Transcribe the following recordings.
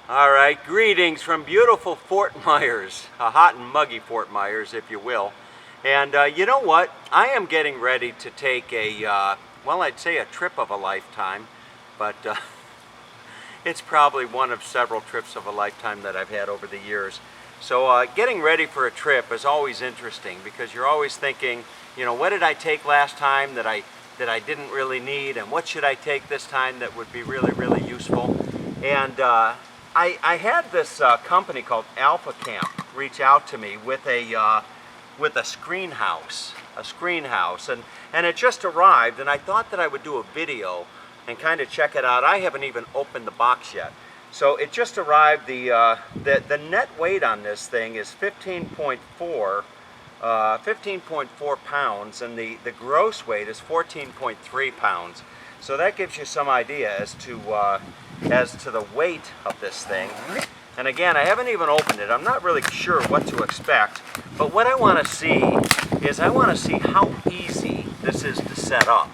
All right, greetings from beautiful Fort Myers, a hot and muggy Fort Myers, if you will. And you know what? I am getting ready to take well, I'd say a trip of a lifetime, but it's probably one of several trips of a lifetime that I've had over the years. So getting ready for a trip is always interesting because you're always thinking, you know, what did I take last time that I didn't really need, and what should I take this time that would be really, really useful? And I had this company called Alpha Camp reach out to me with a screen house, and it just arrived, and I thought that I would do a video and kind of check it out. I haven't even opened the box yet. So it just arrived. The net weight on this thing is 15.4 pounds, and the gross weight is 14.3 pounds. So that gives you some idea as to the weight of this thing. And again, I haven't even opened it. I'm not really sure what to expect, but what I want to see is how easy this is to set up.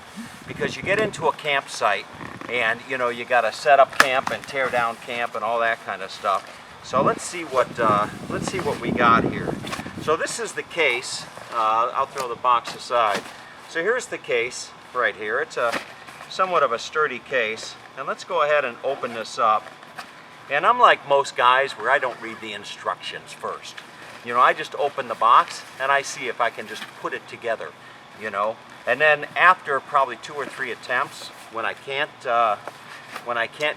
Because you get into a campsite and you know you got to set up camp and tear down camp and all that kind of stuff. So let's see what we got here. So this is the case. I'll throw the box aside. So here's the case right here. It's a somewhat of a sturdy case, and let's go ahead and open this up. And I'm like most guys where I don't read the instructions first. You know, I just open the box and I see if I can just put it together, you know. And then after probably 2 or 3 attempts, when I can't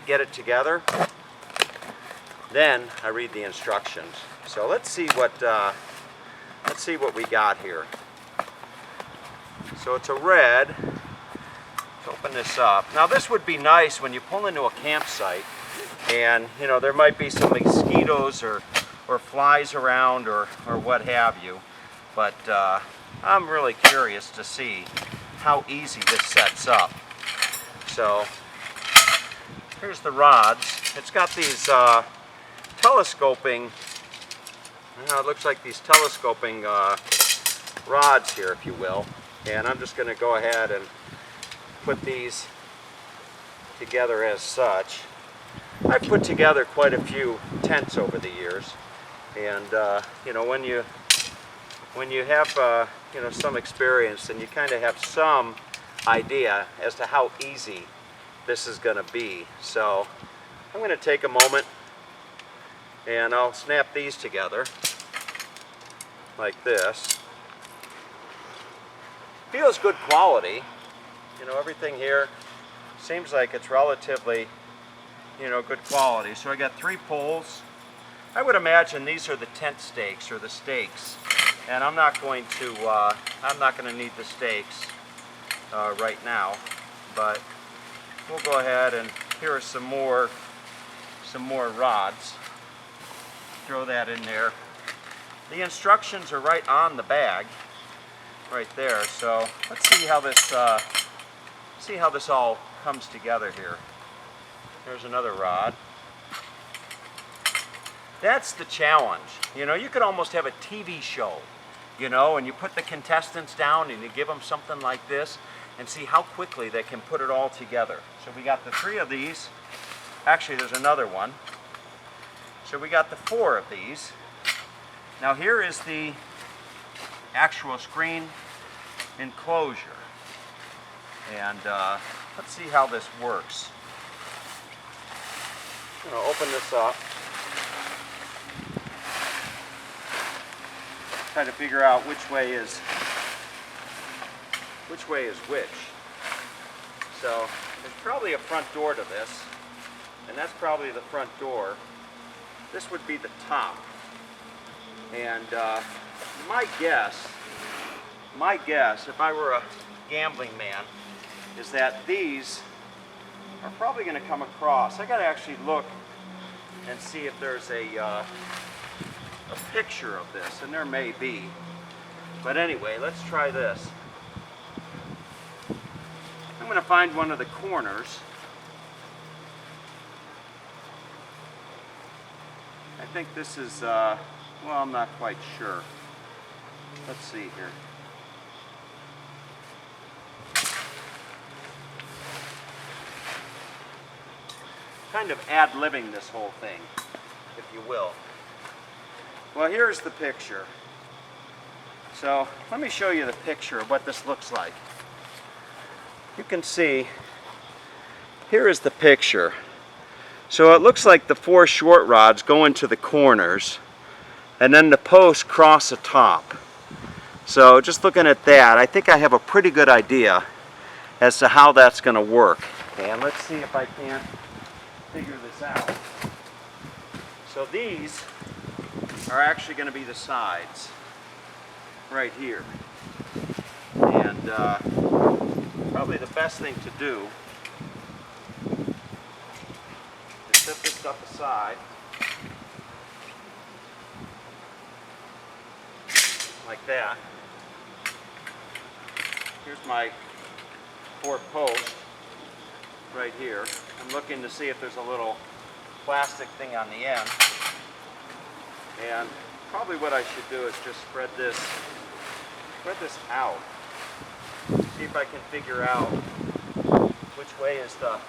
get it together, then I read the instructions. So let's see what we got here. So it's a red. Open this up. Now this would be nice when you pull into a campsite and you know there might be some mosquitoes or flies around or what have you, but I'm really curious to see how easy this sets up. So here's the rods. It's got these telescoping, it looks like these telescoping rods here, if you will, and I'm just going to go ahead and put these together as such. I've put together quite a few tents over the years, and you know, when you have you know, some experience, and you kind of have some idea as to how easy this is going to be. So I'm going to take a moment and I'll snap these together like this. Feels good quality. You know, everything here seems like it's relatively, you know, good quality. So I got 3 poles. I would imagine these are the tent stakes or the stakes, and I'm not going to need the stakes right now. But we'll go ahead, and here are some more rods. Throw that in there. The instructions are right on the bag, right there. So let's see how this all comes together here. There's another rod. That's the challenge. You know, you could almost have a TV show, you know, and you put the contestants down and you give them something like this and see how quickly they can put it all together. So we got the 3 of these. Actually, there's another one. So we got the 4 of these. Now here is the actual screen enclosure. And let's see how this works. I'm going to open this up. Try to figure out which way is which. So there's probably a front door to this, and that's probably the front door. This would be the top. And my guess, if I were a gambling man, is that these are probably going to come across. I got to actually look and see if there's a picture of this, and there may be. But anyway, let's try this. I'm going to find one of the corners. I think this is, well, I'm not quite sure. Let's see here. Kind of ad-libbing this whole thing. if you will. Well, here's the picture. So let me show you the picture of what this looks like. You can see, here is the picture. So it looks like the 4 short rods go into the corners, and then the posts cross the top. So just looking at that, I think I have a pretty good idea as to how that's going to work. And let's see if I can't figure this out. So these are actually going to be the sides right here. And probably the best thing to do is set this stuff aside like that. Here's my 4th post right here. I'm looking to see if there's a little plastic thing on the end. And probably what I should do is just spread this out. See if I can figure out which way is the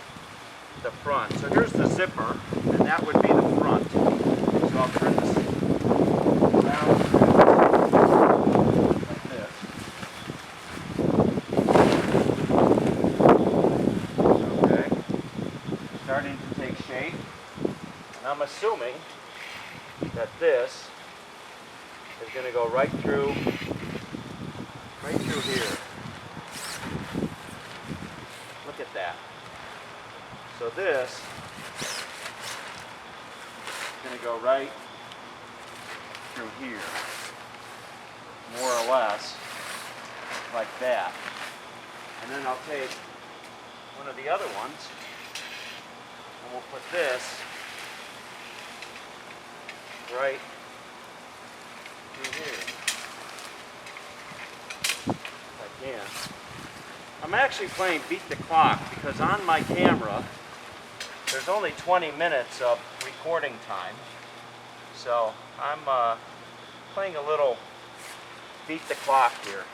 front. So here's the zipper, and that would be the front. So I'll turn this around like this. Okay. Starting to take shape. And I'm assuming that this is going to go right through here. Look at that. So this is going to go right through here, more or less like that. And then I'll take one of the other ones and we'll put this right through here. If I can. I'm actually playing beat the clock because on my camera there's only 20 minutes of recording time. So I'm playing a little beat the clock here.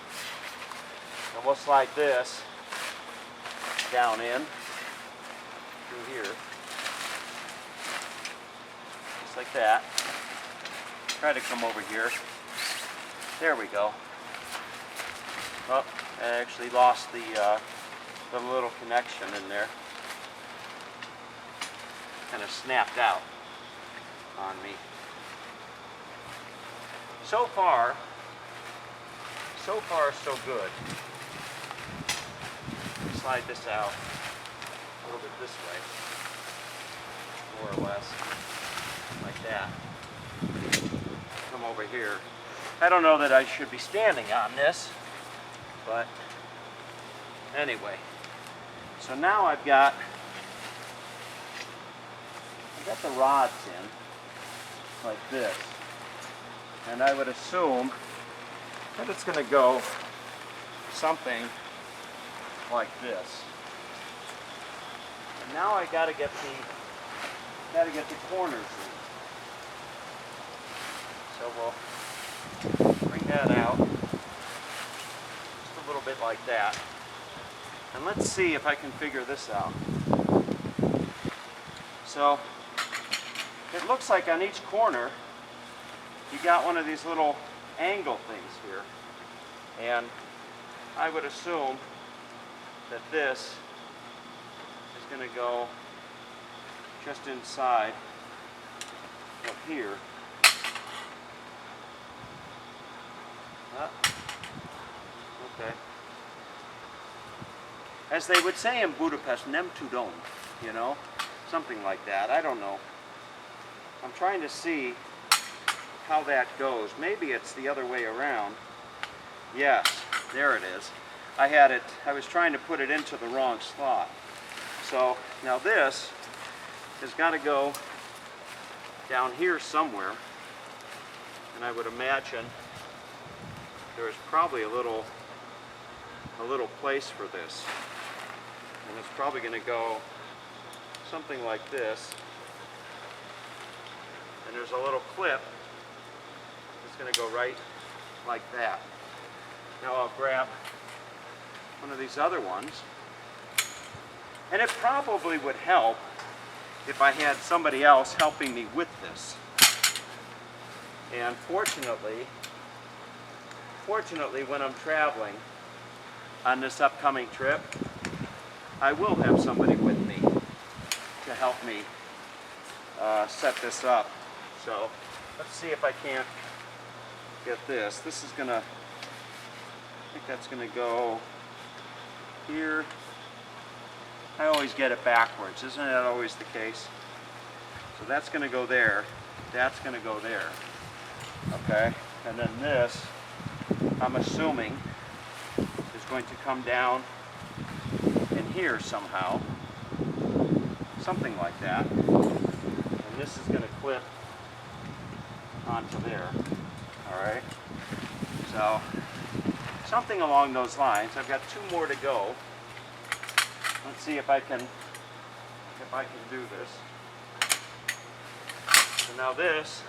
And we'll slide this down in through here. Just like that. Try to come over here. There we go. Oh, I actually lost the little connection in there. Kind of snapped out on me. So far so good. Slide this out a little bit this way, more or less, like that. Come over here. I don't know that I should be standing on this, but anyway. So now I've got the rods in, like this. And I would assume that it's going to go something like this. And now I got to get the corners in. So we'll bring that out just a little bit like that. And let's see if I can figure this out. So it looks like on each corner you got one of these little angle things here. And I would assume that this is going to go just inside of here. Okay. As they would say in Budapest, nem tudom, you know, something like that. I don't know. I'm trying to see how that goes. Maybe it's the other way around. Yes, there it is. I was trying to put it into the wrong slot. So now this has got to go down here somewhere. And I would imagine there's probably a little place for this. And it's probably going to go something like this. And there's a little clip that's going to go right like that. Now I'll grab one of these other ones. And it probably would help if I had somebody else helping me with this. And fortunately, when I'm traveling on this upcoming trip, I will have somebody with me to help me set this up. So let's see if I can't get this. This is gonna, I think that's gonna go here. I always get it backwards, isn't that always the case? So that's gonna go there, that's gonna go there, okay? And then this, I'm assuming, is going to come down in here somehow, something like that. And this is gonna clip onto there, all right? So, something along those lines. I've got 2 more to go. Let's see if I can do this. So now this,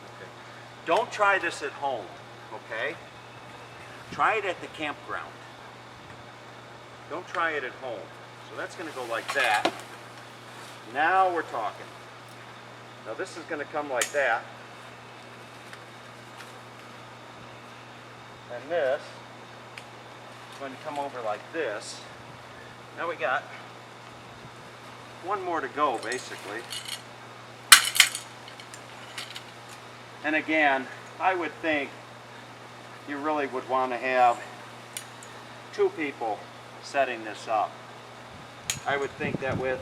okay. Don't try this at home, okay? Try it at the campground. Don't try it at home. So that's going to go like that. Now we're talking. Now this is going to come like that. And this is going to come over like this. Now we got 1 more to go, basically. And again, I would think you really would want to have 2 people setting this up. I would think that with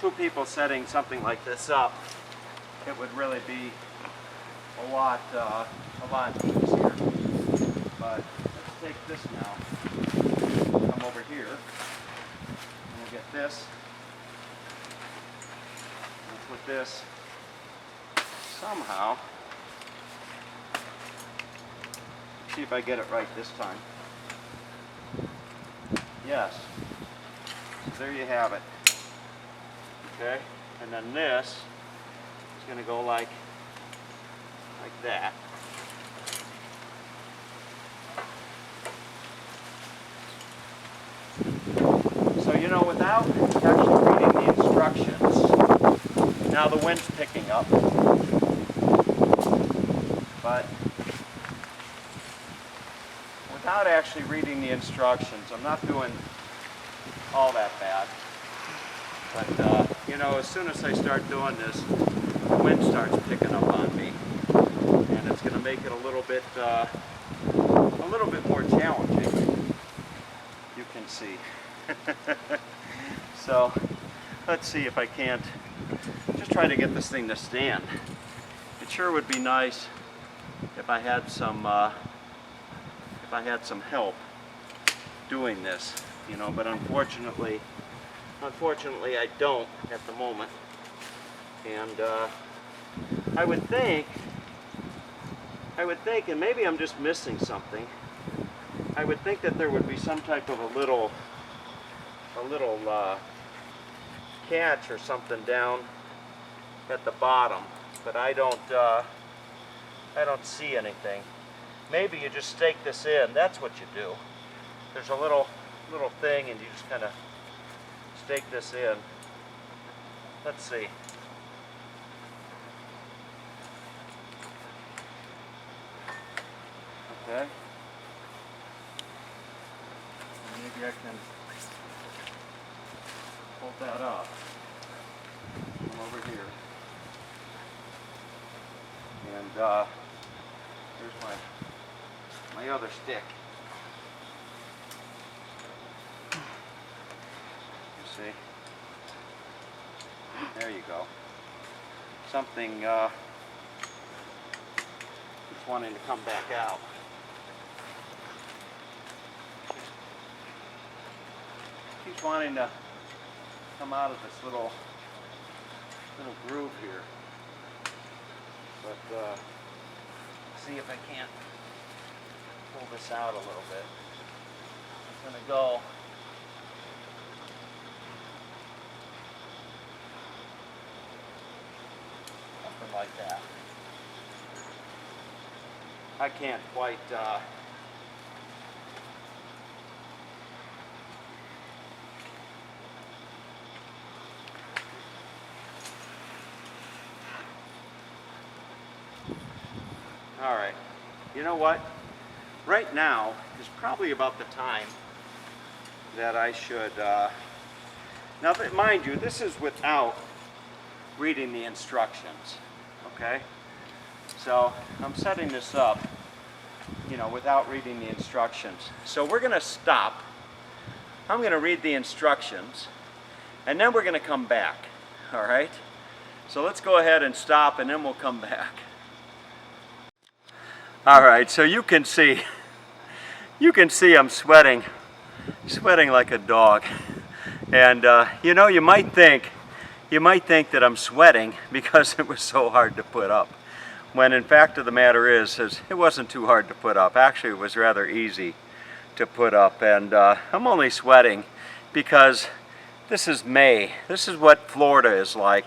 2 people setting something like this up, it would really be a lot easier. But let's take this now, come over here, and we'll get this, we'll put this somehow, see if I get it right this time. Yes, so there you have it, okay, and then this is going to go like that. So, you know, without actually reading the instructions, now the wind's picking up, but without actually reading the instructions, I'm not doing all that bad. But, you know, as soon as I start doing this, the wind starts picking up on me, and it's going to make it a little bit more challenging, you can see. So let's see if I can't just try to get this thing to stand. It sure would be nice if I had some help doing this, you know, but unfortunately I don't at the moment. And I would think, and maybe I'm just missing something, I would think that there would be some type of a little catch or something down at the bottom, but I don't see anything. Maybe you just stake this in. That's what you do. There's a little thing, and you just kind of stake this in. Let's see. Okay. Maybe I can hold that up. Come over here. And here's my other stick. You see? There you go. Something just wanting to come back out. Keeps wanting to come out of this little groove here. But see if I can't pull this out a little bit. It's going to go something like that. I can't quite All right. You know what? Right now is probably about the time that I should, now mind you, this is without reading the instructions, okay? So I'm setting this up, you know, without reading the instructions. So we're gonna stop. I'm gonna read the instructions, and then we're gonna come back, all right? So let's go ahead and stop, and then we'll come back. All right, so you can see I'm sweating like a dog. And you know, you might think that I'm sweating because it was so hard to put up. When in fact of the matter is it wasn't too hard to put up. Actually, it was rather easy to put up. And I'm only sweating because this is May. This is what Florida is like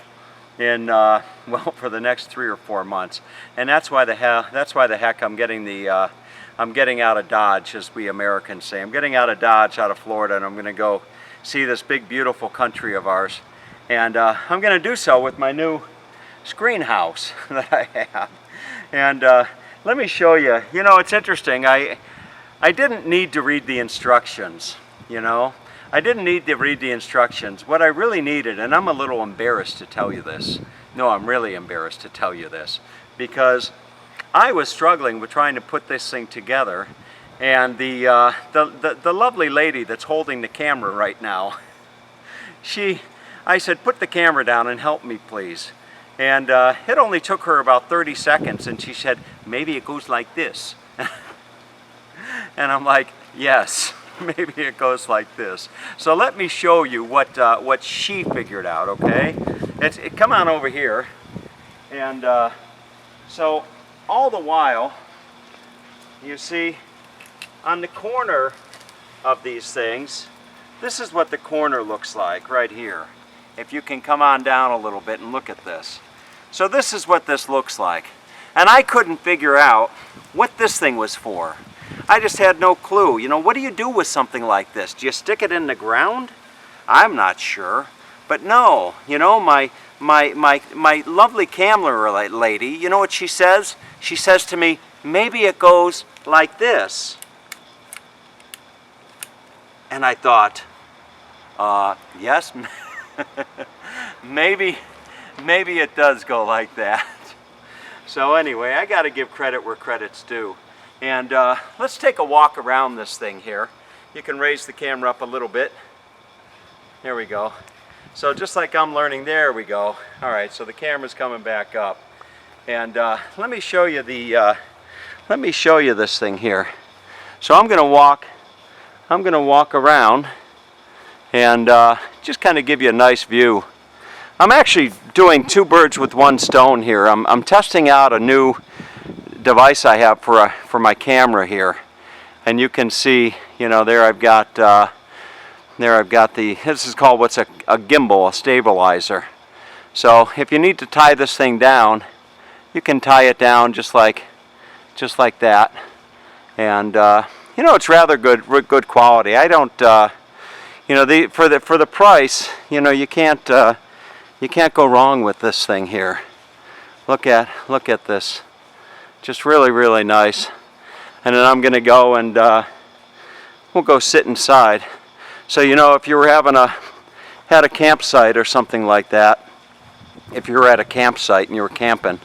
in well, for the next 3 or 4 months. And that's why the heck I'm getting out of Dodge, as we Americans say. I'm getting out of Dodge, out of Florida, and I'm going to go see this big, beautiful country of ours. And I'm going to do so with my new screen house that I have. And let me show you. You know, it's interesting. I didn't need to read the instructions, you know. I didn't need to read the instructions. What I really needed, and I'm a little embarrassed to tell you this. No, I'm really embarrassed to tell you this, because I was struggling with trying to put this thing together, and the lovely lady that's holding the camera right now, I said, put the camera down and help me, please. And it only took her about 30 seconds, and she said, maybe it goes like this. And I'm like, yes, maybe it goes like this. So let me show you what she figured out, okay? Come on over here. And so all the while, you see, on the corner of these things, this is what the corner looks like right here. If you can come on down a little bit and look at this. So this is what this looks like. And I couldn't figure out what this thing was for. I just had no clue. You know, what do you do with something like this? Do you stick it in the ground? I'm not sure. But no, you know, my lovely camera lady, you know what she says? She says to me, maybe it goes like this. And I thought, yes, maybe it does go like that. So anyway, I got to give credit where credit's due. And let's take a walk around this thing here. You can raise the camera up a little bit. There we go. So just like I'm learning, there we go. All right, so the camera's coming back up. And let me show you this thing here. So I'm going to walk around and just kind of give you a nice view. I'm actually doing 2 birds with 1 stone here. I'm testing out a new device I have for my camera here, and you can see, you know, there I've got this is called what's a gimbal, a stabilizer. So if you need to tie this thing down, you can tie it down just like that, and you know, it's rather good quality. I don't, you know, for the price, you know, you can't go wrong with this thing here. Look at this. Just really nice. And then I'm going to go and we'll go sit inside. So, you know, if you were had a campsite or something like that, if you were at a campsite and you were camping,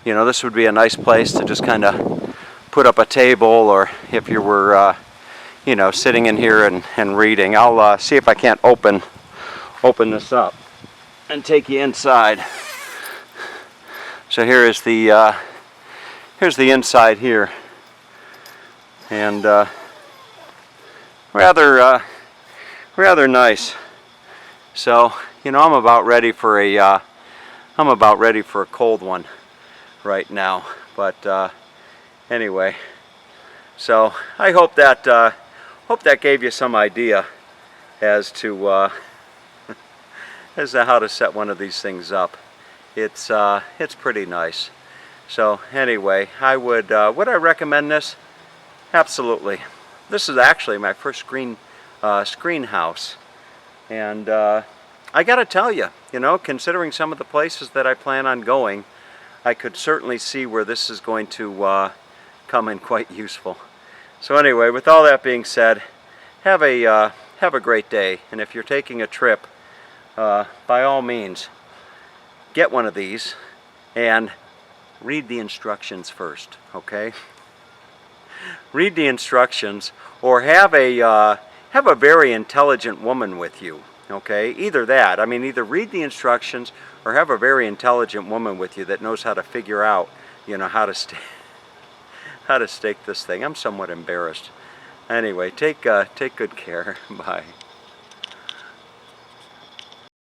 you know, this would be a nice place to just kind of put up a table, or if you were, you know, sitting in here and reading. I'll see if I can't open this up and take you inside. So here's the inside here, and rather nice. So, you know, I'm about ready for a cold one right now. But anyway, so I hope that gave you some idea as to how to set one of these things up. It's pretty nice. So anyway, would I recommend this? Absolutely. This is actually my first screen house, and I got to tell you, you know, considering some of the places that I plan on going, I could certainly see where this is going to come in quite useful. So anyway, with all that being said, have a great day. And if you're taking a trip, by all means, get one of these and read the instructions first, okay? Read the instructions, or have a very intelligent woman with you, okay? Either that, I mean, either read the instructions or have a very intelligent woman with you that knows how to figure out, you know, how to stake this thing. I'm somewhat embarrassed. Anyway, take good care. Bye.